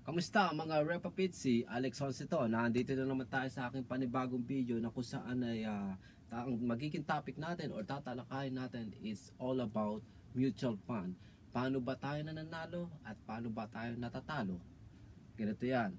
Kamusta mga Repapitsi? Alex Honce to. Nandito na naman tayo sa aking panibagong video na kung saan ay ang magiging topic natin or tatalakayin natin is all about mutual fund. Paano ba tayo nananalo at paano ba tayo natatalo? Ganito yan.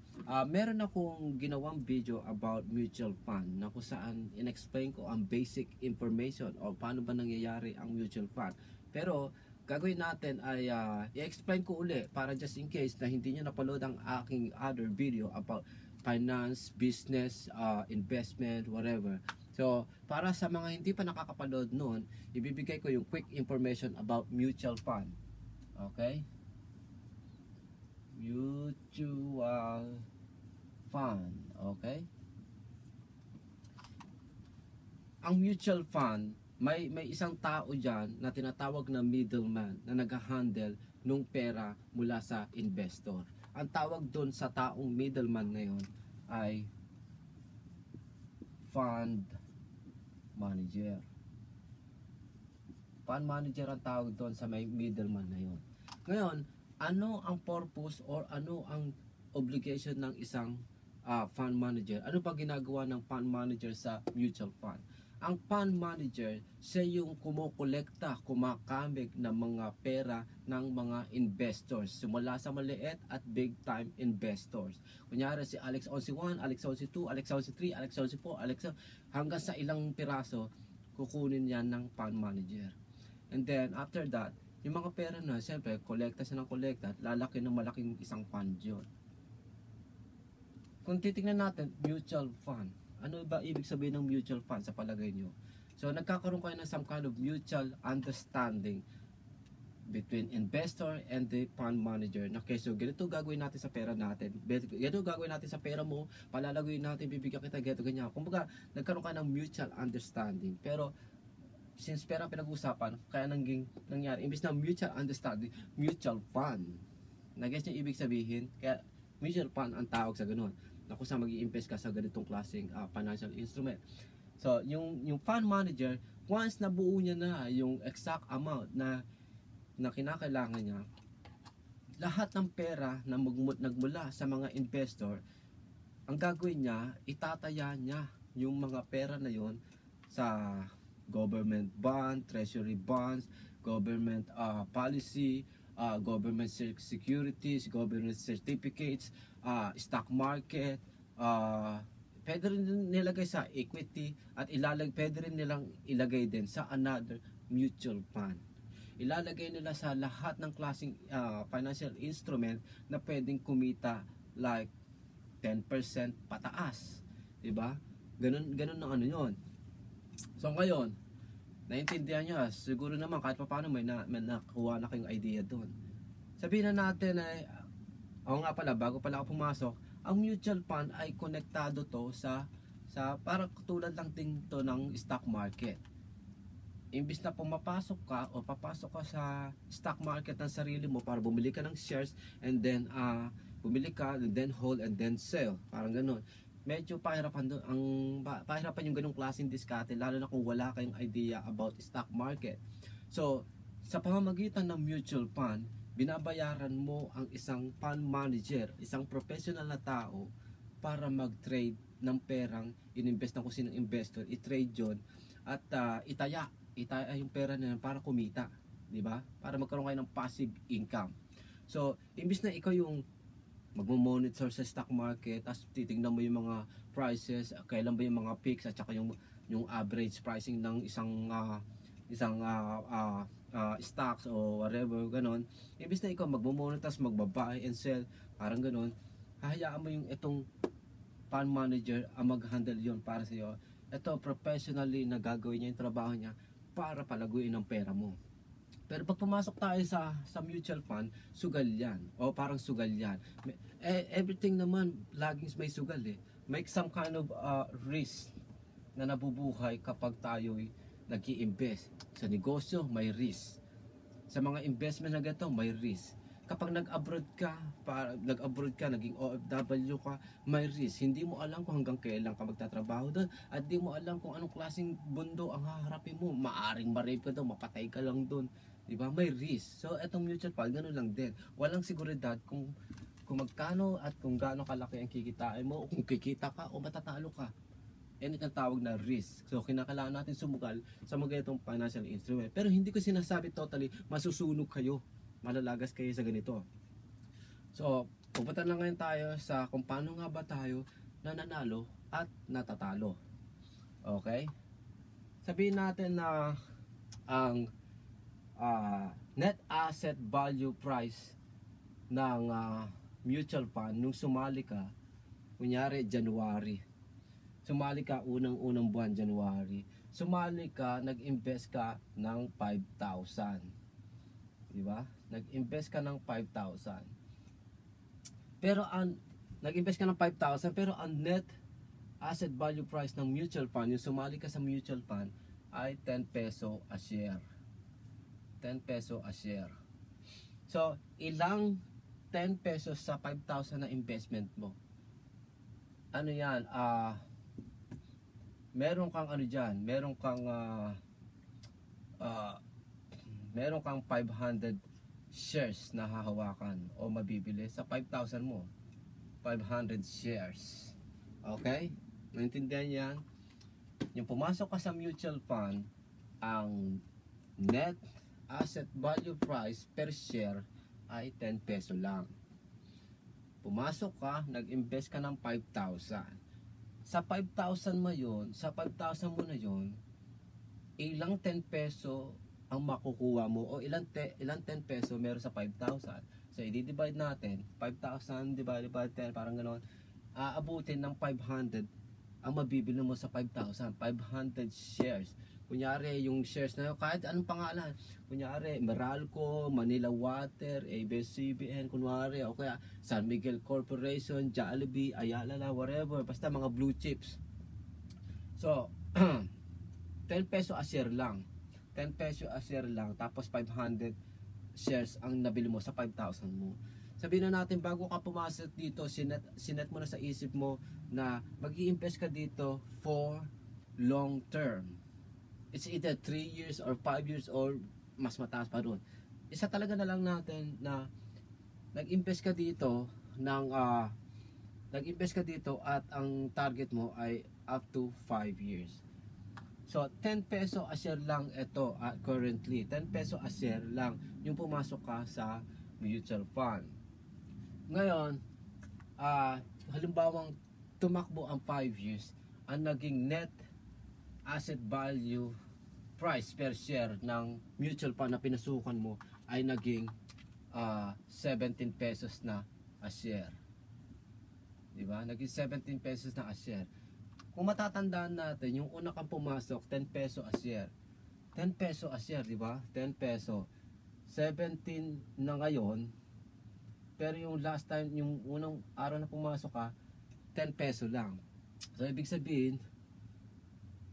Meron akong ginawang video about mutual fund na kung saan in-explain ko ang basic information o paano ba nangyayari ang mutual fund. Pero gagawin natin ay i-explain ko uli para just in case na hindi nyo napaload ang aking other video about finance, business, investment, whatever. So, para sa mga hindi pa nakakapaload noon, ibibigay ko yung quick information about mutual fund. Okay? Mutual fund. Okay? Ang mutual fund, may isang tao dyan na tinatawag na middleman na nag-handle nung pera mula sa investor. Ang tawag doon sa taong middleman na yon ay fund manager. Fund manager ang tawag doon sa may middleman na yon. Ngayon, ano ang purpose or ano ang obligation ng isang fund manager? Ano ba ginagawa ng fund manager sa mutual fund? Ang fund manager, siya yung kumukolekta, kumakamig ng mga pera ng mga investors. Simula sa maliit at big time investors. Kunyari si Alex Honce 1, Alex Honce 2, Alex Honce 3, Alex Honce 4, Alex hanggang sa ilang piraso, kukunin yan ng fund manager. And then after that, yung mga pera na, siyempre, kolekta siya ng kolekta at lalaki ng malaking isang fund yun. Kung titingnan natin, mutual fund. Ano ba ibig sabihin ng mutual fund sa palagay nyo? So, nagkakaroon kayo ng some kind of mutual understanding between investor and the fund manager. Okay, so ganito gagawin natin sa pera natin. Ganito gagawin natin sa pera mo. Palalaguin natin, bibigyan kita, ganito, ganyan. Kumbaga, nagkaroon kayo ng mutual understanding. Pero, since pera pinag-usapan, kaya nangyari, imbis na mutual understanding, mutual fund. Nag-guess nyo ibig sabihin? Kaya, mutual fund ang tawag sa ganun, na kung saan mag-i-invest ka sa ganitong klaseng financial instrument. So, yung fund manager, once nabuo niya na yung exact amount na kinakailangan niya, lahat ng pera na nagmula sa mga investor, ang gagawin niya, itataya niya yung mga pera na yon sa government bond, treasury bonds, government policy, government securities, government certificates, stock market, pwede rin nilagay sa equity at pwede rin nilang ilagay din sa another mutual fund. Ilalagay nila sa lahat ng klaseng financial instrument na pwedeng kumita like 10% pataas, 'di ba? Ganun ang ano 'yon. So ngayon, naintindihan nyo, siguro naman kahit pa paano may nakuha na kayong idea doon. Sabihin na natin ay, ako nga pala, bago pala ako pumasok, ang mutual fund ay konektado to sa parang tulad lang din to ng stock market. Imbis na pumapasok ka o papasok ka sa stock market ng sarili mo para bumili ka ng shares and then bumili ka and then hold and then sell, parang ganun. Medyo pahirapan doon, pahirapan yung ganung klaseng diskarte, lalo na kung wala kayong idea about stock market. So, sa pamamagitan ng mutual fund, binabayaran mo ang isang fund manager, isang professional na tao para mag-trade ng perang ininvest ng kung sinong investor, i-trade yun at itaya yung pera na yun para kumita, di ba? Para magkaroon kayo ng passive income. So, imbis na ikaw yung magmo-monitor sa stock market, tapos titingnan mo yung mga prices, kailan ba yung mga peaks at saka yung average pricing ng isang stocks o whatever, ganon. Imbis na ikaw magmo-monitor, magba-buy and sell, parang ganon, hahayaan mo yung itong fund manager ang mag-handle yon para sa iyo. Ito professionally na gagawin niya yung trabaho niya para palaguin ang pera mo. Pero pag pumasok tayo sa mutual fund, sugal yan. O parang sugal yan. Everything naman, laging may sugal eh. Make some kind of risk na nabubuhay kapag tayo'y nag-i-invest. Sa negosyo, may risk. Sa mga investment na ganito, may risk. Kapag nag-abroad ka, naging OFW ka, may risk. Hindi mo alam kung hanggang kailan ka magtatrabaho doon at di mo alam kung anong klaseng bundo ang haharapin mo. Maaring ma-rape ka doon, mapatay ka lang doon. Diba? May risk. So, etong mutual fund, gano'n lang din. Walang seguridad kung kung magkano at kung gaano kalaki ang kikitain mo, o kung kikita ka o matatalo ka. Yan ang tawag na risk. So kinakailangan natin sumugal sa mga itong financial instrument. Pero hindi ko sinasabi totally masusunog kayo, malalagas kayo sa ganito. So pupunta na ngayon tayo sa kung paano nga ba tayo nananalo at natatalo. Okay? Sabihin natin na ang net asset value price ng mutual fund nung sumali ka, kunyari January, sumali ka unang buwan January, sumali ka, nag-invest ka ng 5,000, di ba? Nag-invest ka ng 5,000, pero nag-invest ka ng 5,000, pero ang net asset value price ng mutual fund, yung sumali ka sa mutual fund, ay 10 peso a share. 10 peso a share. So, ilang 10 pesos sa 5,000 na investment mo? Ano yan? Meron kang ano dyan? Meron kang 500 shares na hahawakan o mabibili sa 5,000 mo. 500 shares. Okay? Naintindihan yan? Yung pumasok ka sa mutual fund, ang net asset value price per share ay 10 peso lang. Pumasok ka, nag-invest ka ng 5,000. Sa 5,000 mo yun, sa 5,000 mo na yun, ilang 10 peso ang makukuha mo o ilang 10 peso meron sa 5,000. So i-divide natin, 5,000 divided by 10, parang ganoon, aabutin ng 500 ang mabibili mo sa 5,000, 500 shares. Kunyari, yung shares na yun, kahit anong pangalan. Kunyari, Meralco, Manila Water, ABS-CBN, kunwari, o kaya San Miguel Corporation, Jollibee, Ayala, whatever. Basta mga blue chips. So, 10 peso a share lang. 10 peso a share lang. Tapos 500 shares ang nabili mo sa 5,000 mo. Sabihin na natin, bago ka pumasok dito, sinet mo na sa isip mo na mag-i-invest ka dito for long term. It's either 3 years or 5 years or mas mataas pa doon. Isa talaga na lang natin na nag-invest ka dito at ang target mo ay up to 5 years. So 10 peso a share lang ito currently. 10 peso a share lang yung pumasok ka sa mutual fund. Ngayon, halimbawang tumakbo ang 5 years, ang naging net asset value price per share ng mutual fund na pinasukan mo ay naging 17 pesos na a share. Diba? Naging 17 pesos na a share. Kung matatandaan natin, yung una kang pumasok, 10 peso a share. 10 peso a share, diba? 10 peso. 17 na ngayon, pero yung last time, yung unang araw na pumasok ka, 10 peso lang. So, ibig sabihin,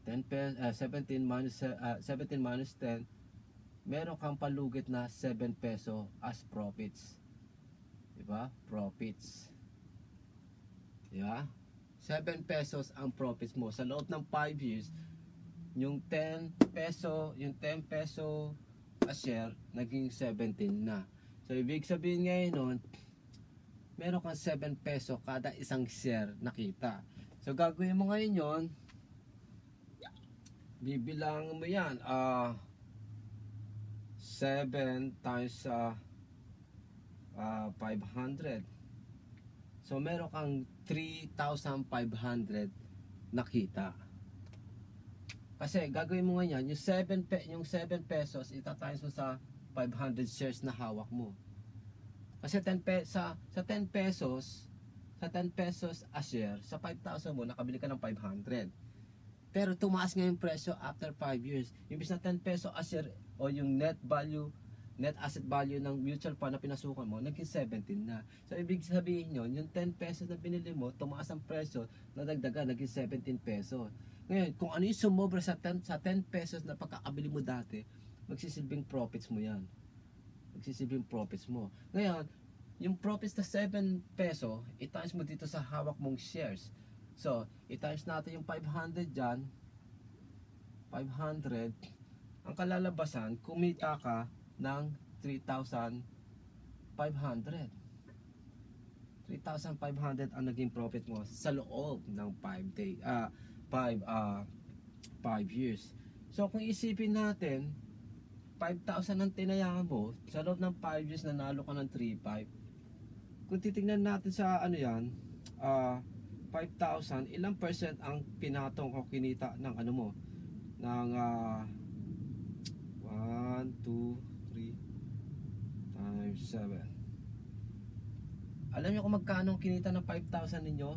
17 minus 10, meron kang palugit na 7 peso as profits. Diba? Profits. Diba? 7 pesos ang profits mo. Sa loob ng 5 years, yung 10 peso a share, naging 17 na. So, ibig sabihin ngayon nun, meron kang 7 peso kada isang share nakita. So, gagawin mo ngayon yun, bibilang mo yan 7 times 500. So meron kang 3,500 nakita. Kasi gagawin mo ngayon yung 7 pesos ita-times mo sa 500 shares na hawak mo. Kasi sa 10 pesos a share, sa 5,000 mo nakabili ka ng 500. Pero tumaas nga yung presyo after 5 years. Imbis na 10 peso a share o yung net asset value ng mutual fund na pinasukan mo, naging 17 na. So ibig sabihin nyo, yung 10 pesos na binili mo, tumaas ang presyo, nadagdagan, naging 17 pesos. Ngayon, kung ano yung sumobra sa 10 pesos na pagkakabili mo dati, magsisilbing profits mo yan. Magsisilbing profits mo. Ngayon, yung profits na 7 peso, i-times mo dito sa hawak mong shares. So, i-times natin yung 500 dyan. 500. Ang kalalabasan, kumita ka ng 3,500. 3,500 ang naging profit mo sa loob ng 5 years. So kung isipin natin, 5,000 ang tinayaan mo, sa loob ng 5 years nanalo ka ng 3,500. Kung titingnan natin sa ano yan, 5,000, ilang percent ang pinatong o kinita ng ano mo, ng 1, 2, 3 times 7. Alam niyo kung magkano ang kinita ng 5,000 ninyo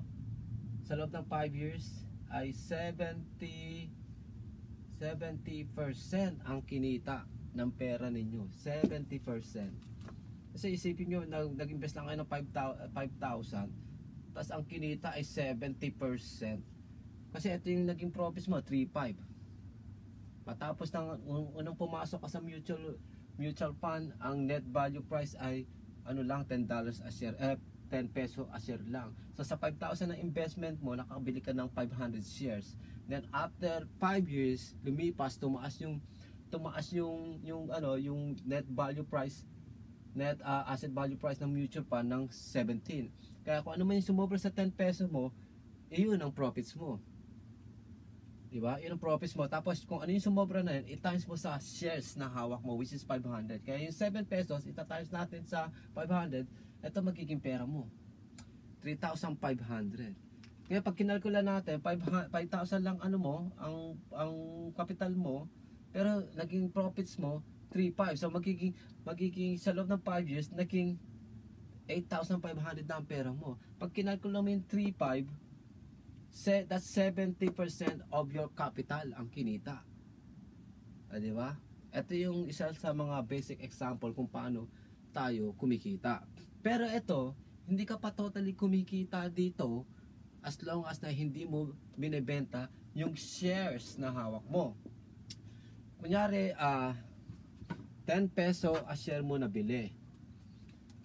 sa loob ng 5 years? Ay 70% ang kinita ng pera ninyo. 70%. Kasi isipin nyo, nag-invest lang kayo ng 5,000, tapos ang kinita ay 70%. Kasi ito yung naging profits mo, 3,500. Matapos ng unang pumasok ka sa mutual fund, ang net value price ay ano lang, $10 a share, 10 peso a share lang. So sa 5,000 na investment mo, nakabili ka ng 500 shares. Then after 5 years, lumipas, tumaas yung net value price, asset value price ng mutual fund ng 17. Kaya kung ano man yung sumobra sa 10 peso mo, yun ang profits mo. Diba? Yun ang profits mo. Tapos kung ano yung sumobra na yun, i-times mo sa shares na hawak mo, which is 500. Kaya yung 7 pesos, ita-times natin sa 500, ito magiging pera mo, 3,500. Kaya pag kinalkula natin, 5,000 lang ano mo, ang capital mo, pero naging profits mo 3,500. So magiging sa loob ng 5 years, naging 8,500 na ang pera mo. Pag kinalkula mo yung 3,500, that's 70% of your capital ang kinita. Di ba? Ito yung isa sa mga basic example kung paano tayo kumikita. Pero ito, hindi ka pa totally kumikita dito as long as na hindi mo binebenta yung shares na hawak mo. Kunyari, 10 peso a share mo na bili.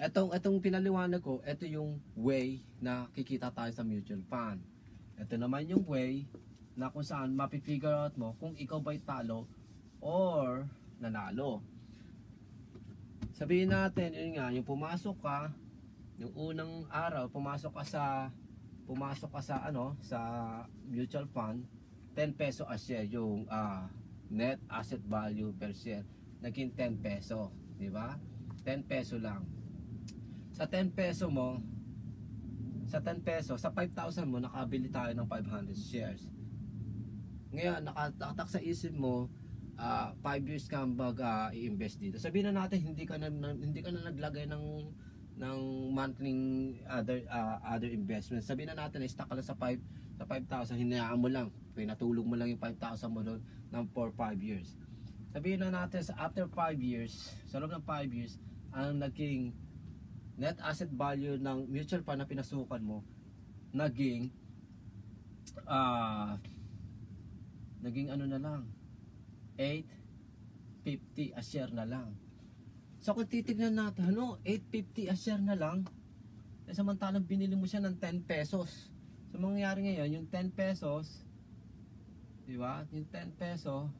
Etong pinaliwanag ko, ito yung way na kikita tayo sa mutual fund. Ito naman yung way na kung saan mapifigure out mo kung ikaw ba'y talo or nanalo. Sabihin natin, yun nga, yung pumasok ka, yung unang araw, pumasok ka sa mutual fund, 10 peso a share yung net asset value per share, naging 10 peso, di ba? 10 peso lang. Sa 10 peso mo, sa 5,000 mo, nakabili tayo ng 500 shares. Ngayon, nakatak sa isip mo, 5 years ka i-invest dito. Sabihin na natin, hindi ka na naglagay ng monthly other investments. Sabihin na natin, stock ka lang sa 5,000, hinayaan mo lang, pinatulog mo lang yung 5,000 mo doon ng 4-5 years. Sabihin na natin, after 5 years, sa loob ng 5 years, ang naging net asset value ng mutual fund na pinasukan mo, naging ano na lang, 850 a share na lang. So kung titignan natin, 850 a share na lang, samantalang binili mo siya ng 10 pesos. So mangyayari ngayon, yung 10 pesos, di ba? Yung 10 peso,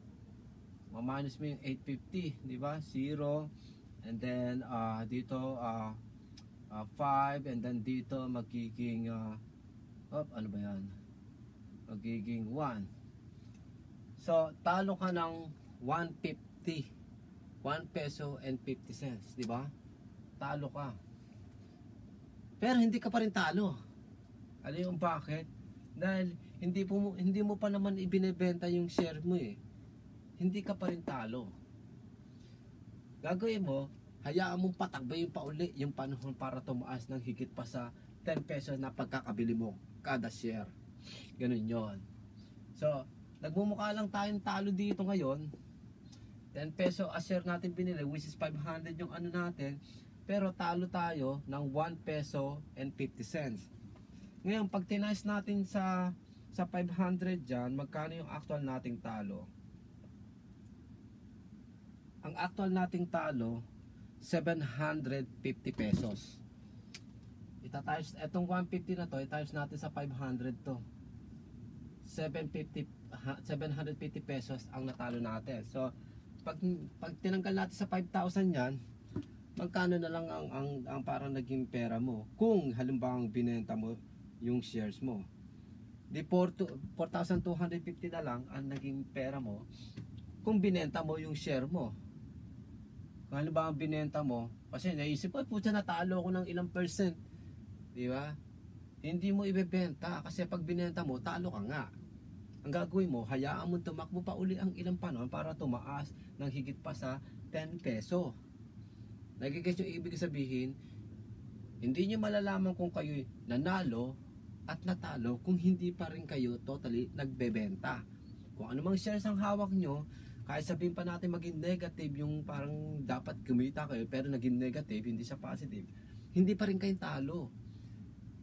ma-minus mo yung 850, di ba? 0, and then dito 5, and then dito magiging ano ba yan? Magiging 1. So talo ka ng 150, 1 peso and 50 cents, di ba? Talo ka. Pero hindi ka pa rin talo. Alam yung bakit? Dahil hindi mo pa naman ibinebenta yung share mo eh. Hindi ka pa rin talo. Gagawin mo, hayaan mong patakbay yung pauli yung panahon para tumaas ng higit pa sa 10 pesos na pagkakabili mo kada share. Ganun yon. So, nagmumukha lang tayong talo dito ngayon. 10 peso a share natin binili, which is 500 yung ano natin. Pero talo tayo ng 1 peso and 50 cents. Ngayon, pag tinice natin sa 500 dyan, magkano yung actual nating talo? Ang actual nating talo, 750 pesos. Ita-times, etong 150 na to, i-times natin sa 500 to. 750 pesos ang natalo natin. So, pag tinanggal natin sa 5,000 yan, magkano na lang ang parang naging pera mo kung halimbawa binenta mo yung shares mo. Di 4,250 na lang ang naging pera mo kung binenta mo yung share mo. Kung halimbawa binenta mo, kasi naisip ko, putya, natalo ko ng ilang percent. Di ba? Hindi mo ibebenta kasi pag binenta mo, talo ka nga. Ang gagawin mo, hayaan mo tumakbo pa uli ang ilang panahon para tumaas ng higit pa sa 10 peso. Nagigets yung ibig sabihin, hindi nyo malalaman kung kayo nanalo at natalo kung hindi pa rin kayo totally nagbebenta. Kung ano mang shares ang hawak nyo, kahit sabihin pa natin maging negative yung parang dapat kumita kayo pero naging negative, hindi sa positive, hindi pa rin kayo talo.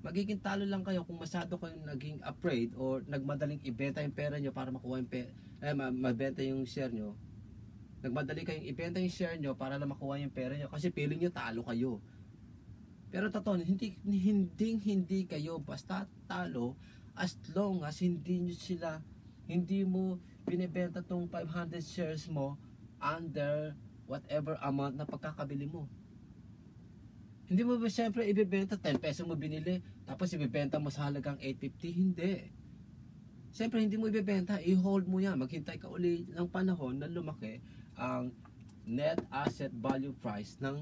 Magiging talo lang kayo kung masyado kayong naging afraid or nagmadaling ibenta yung pera nyo para makuha yung mabenta yung share nyo. Nagmadali kayong ibenta yung share nyo para lang makuha yung pera nyo kasi feeling nyo talo kayo. Pero totoo, hindi kayo basta talo as long as hindi mo binibenta tong 500 shares mo under whatever amount na pagkakabili mo. Hindi mo ba siyempre ibibenta 10 peso mo binili tapos ibibenta mo sa halagang 850? Hindi. Siyempre hindi mo ibibenta, i-hold mo yan. Maghintay ka uli ng panahon na lumaki ang net asset value price ng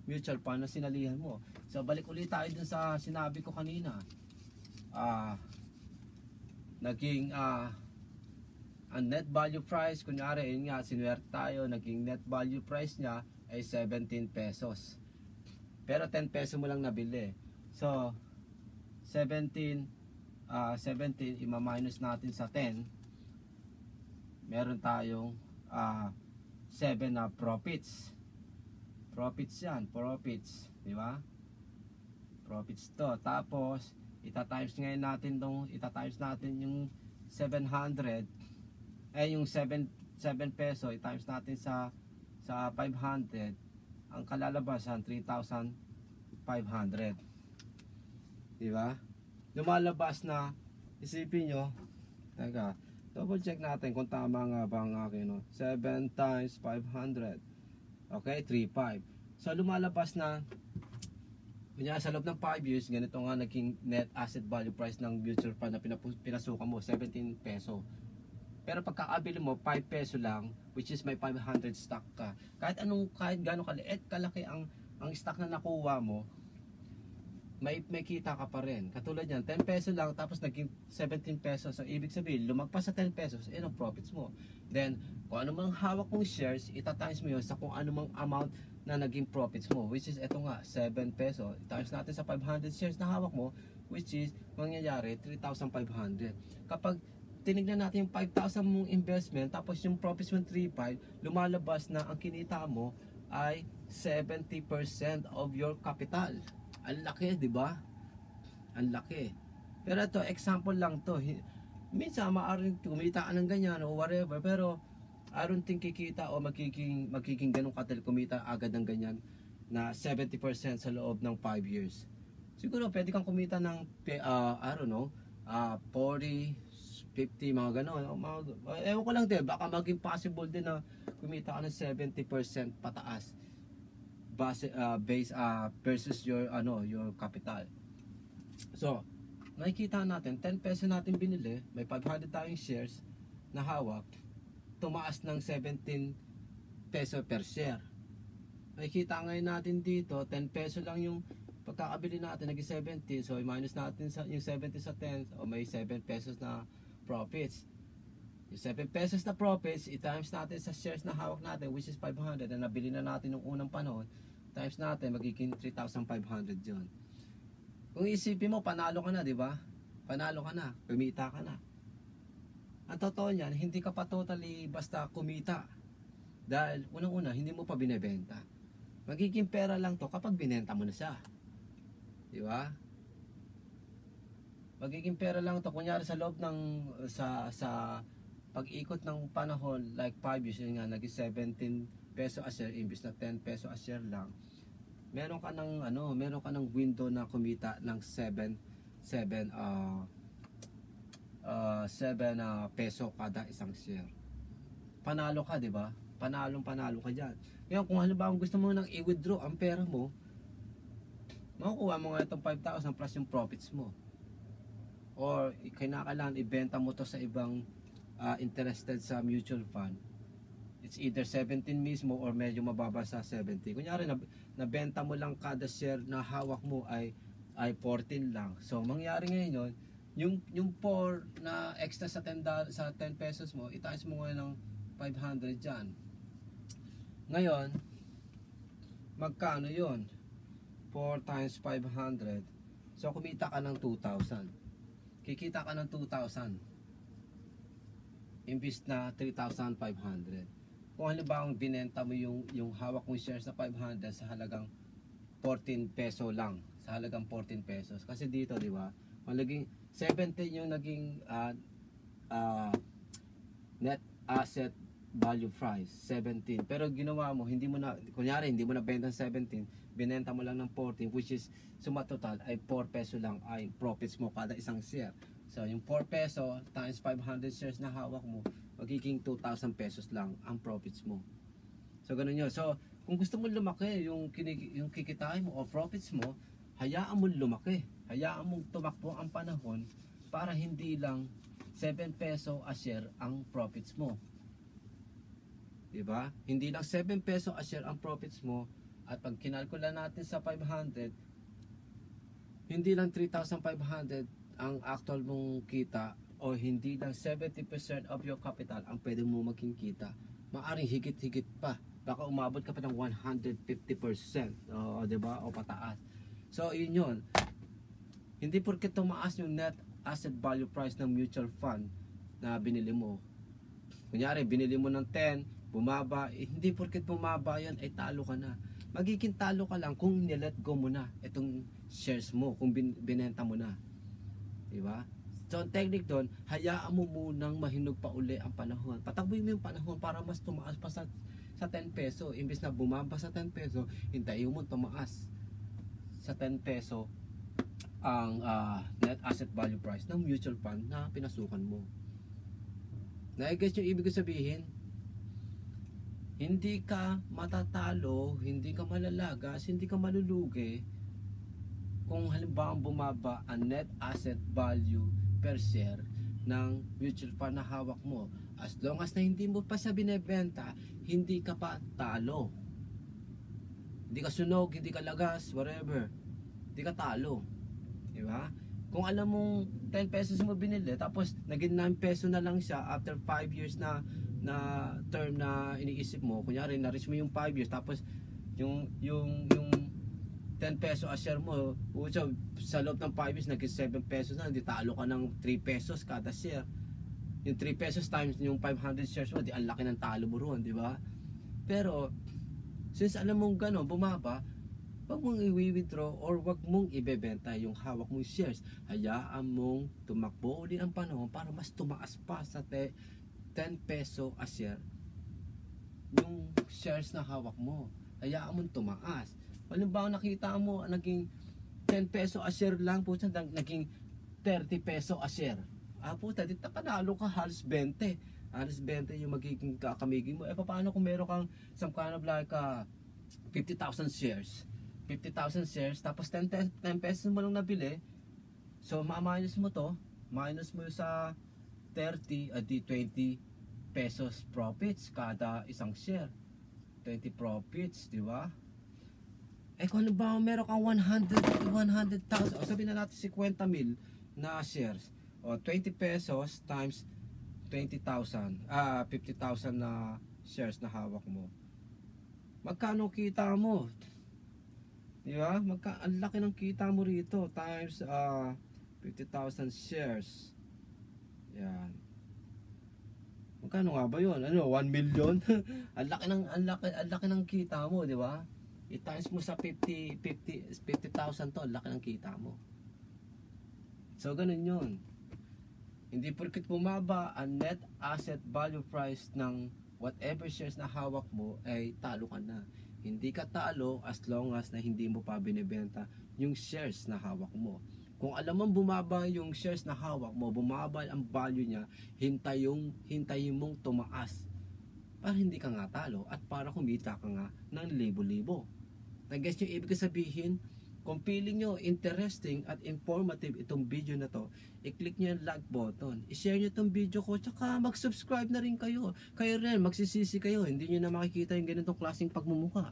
mutual fund na sinalihan mo. So balik ulit tayo dun sa sinabi ko kanina. Ang net value price, kunyari yun nga, sinuwerte tayo, naging net value price niya ay 17 pesos. Pero 10 peso mo lang nabili. So 17 ima-minus natin sa 10, meron tayong 7 na profits. Profits yan, profits, di ba? Profits to. Tapos ita-times natin yung 700, yung 7 peso, i-times natin sa 500, ang kalalabasan 3,500. Di ba? Lumalabas na, isipin nyo, teka, double check natin kung tama nga ba ang akin, no? 7 times 500, okay, 3,500. So lumalabas na, kunya sa loob ng 5 years, ganito nga naging net asset value price ng mutual fund na pinasukan mo, 17 peso. Pero pagkakabili mo 5 peso lang, which is may 500 stock ka, kahit gaano kaliit kalaki ang stock na nakuha mo, may kita ka pa rin. Katulad yan, 10 peso lang tapos naging 17 pesos. So ibig sabihin, lumagpas sa 10 pesos, ang profits mo. Then, kung ano mang hawak mong shares, itatimes mo yun sa kung ano mang amount na naging profits mo, which is eto nga, 7 peso. Times natin sa 500 shares na hawak mo, which is mangyayari 3,500. Kapag tinignan natin yung 5,000 mong investment tapos yung profits mo 3,500, lumalabas na ang kinita mo ay 70% of your capital. Ang laki, di ba? Ang laki. Pero ito, example lang to. Minsan maaaring kumita ka ng ganyan o whatever, pero I don't think kikita o magiging ganun kadali kumita agad ng ganyan na 70% sa loob ng 5 years. Siguro pwede kang kumita ng I don't know, 40, 50, mga gano'n. Ewan ko lang din, baka maging possible din na kumita ka ng 70% pataas versus your capital. So nakikita natin 10 peso natin binili, may 500 tayong shares na hawak, tumaas ng 17 peso per share. Nakikita ngayon natin dito 10 peso lang yung pagkakabili natin, naging 17. So i-minus natin yung 70 sa 10, o may 7 pesos na profits. Yung 7 pesos na profits, i-times natin sa shares na hawak natin, which is 500 na nabili na natin nung unang panahon, times natin, magiging 3,500 yun. Kung isipin mo, panalo ka na, di ba? Panalo ka na, kumita ka na. Ang totoo niyan, hindi ka pa totally basta kumita. Dahil unang-una, hindi mo pa binebenta. Magiging pera lang to kapag binenta mo na siya. Di ba? Magiging pera lang to kunyari sa loob ng sa pag-ikot ng panahon, like 5 years, yun nga, naging 17 peso a share imbis na 10 peso a share lang. Meron ka ng window na kumita ng 7 peso kada isang share. Panalo ka, di ba? panalong-panalo ka dyan. Ngayon, kung halimbawa gusto mo nang i-withdraw ang pera mo, makukuha mo nga itong 5,000 plus yung profits mo. Or kinakailangan ibenta mo to sa ibang interested sa mutual fund. It's either 17 mismo or medyo mababa sa 70. Kunyari nabenta mo lang kada share na hawak mo ay 14 lang. So mangyari ngayon yun, yung 4 na extra sa 10 sa 10 pesos mo, itaas mo ngayon ng 500 diyan. Ngayon, magkano 'yon? 4 times 500. So kumita ka ng 2,000. Kikita ka ng 2,000 imbis na 3,500. Kung halimbawa binenta mo yung hawak mong shares na 500 sa halagang 14 peso lang, sa halagang 14 pesos. Kasi dito, di ba, malaging 17 yung naging net asset value price, 17. Pero ginawa mo, hindi mo na, kunyari, hindi mo na benta ng 17, binenta mo lang ng 14, which is suma total ay 4 peso lang ay profits mo kada isang share. So yung 4 peso times 500 shares na hawak mo, magiging 2,000 pesos lang ang profits mo. So ganun yun. So kung gusto mo lumaki yung kikitain mo o profits mo, hayaan mo lumaki. Hayaan mong tumakbo ang panahon para hindi lang 7 peso a share ang profits mo. Diba? Hindi lang 7 peso a share ang profits mo, at pag kinalkula natin sa 500, hindi lang 3,500 ang actual mong kita, o hindi lang 70% of your capital ang pwede mo maging kita. Maaring higit-higit pa. Baka umabot ka pa ng 150%. O, diba? O pataas. So, yun. Hindi porket tumaas yung net asset value price ng mutual fund na binili mo. Kunyari, binili mo ng 10, bumaba. Hindi porket bumaba yan, ay talo ka na. Magiging talo ka lang kung nilet go mo na itong shares mo, kung binenta mo na. Diba? So, ang technique doon, hayaan mo munang mahinog pa uli ang panahon. Patakboy mo yung panahon para mas tumaas pa sa 10 peso. Imbis na bumaba sa 10 peso, hintayin mo tumaas sa 10 peso ang net asset value price ng mutual fund na pinasukan mo. Na-guess yung ibig sabihin? Hindi ka matatalo, hindi ka malalagas, hindi ka malulugi kung halimbawa bumaba ang net asset value per share ng mutual fund na hawak mo. As long as na hindi mo pa siya binebenta, hindi ka pa talo. Hindi ka sunog, hindi ka lagas, whatever. Hindi ka talo. Diba? Kung alam mong 10 pesos mo binili, tapos naging 9 peso na lang siya after 5 years na term na iniisip mo. Kunyari, na-reach mo yung 5 years, tapos yung 10 peso a share mo, sa loob ng 5 years, naging 7 pesos na, hindi talo ka ng 3 pesos kada share. Yung 3 pesos times yung 500 shares mo, di ang laki ng talo mo roon, di ba? Pero, since alam mong gano'n, bumaba, wag mong i-withdraw or wag mong ibebenta yung hawak mong shares. Hayaan mong tumakbo ulit ang panahon para mas tumaas pa sa 10 peso a share yung shares na hawak mo. Hayaan mong tumaas. Halimbawa nakita mo naging 10 peso a share lang, puta, naging 30 peso a share. Puta, di panalo ka, halos 20. Halos 20 yung magiging kakamigin mo. Paano kung meron kang some kind of like 50,000 shares? 50,000 shares, tapos 10 pesos mo lang nabili. So, ma-minus mo to. Minus mo sa 30 at 20 pesos profits kada isang share. 20 profits, di ba? Kung ano ba, meron kang 100,000, o sabihin na natin 50,000 na shares, o 20 pesos times 20,000, 50,000 na shares na hawak mo. Magkano kita mo? Di ba? Ang laki ng kita mo rito times 50,000 shares. Yan. Magkano nga ba 'yon? 1 million? ang laki ng kita mo, di ba? I-times mo sa 50,000 to, ang laki ng kita mo. So ganun 'yun. Hindi porket bumaba ang net asset value price ng whatever shares na hawak mo ay talo ka na. Hindi ka talo as long as na hindi mo pa binebenta yung shares na hawak mo. Kung alam mong bumaba yung shares na hawak mo, bumaba ang value niya, hintayin mong tumaas para hindi ka nga talo at para kumita ka nga ng libo-libo. Nag-guess nyo ibig sabihin? Kung feeling nyo interesting at informative itong video na to, i-click nyo yung like button, i-share nyo itong video ko, tsaka mag-subscribe na rin kayo. Kayo rin, magsisisi kayo, hindi nyo na makikita yung ganitong klaseng pagmumuka.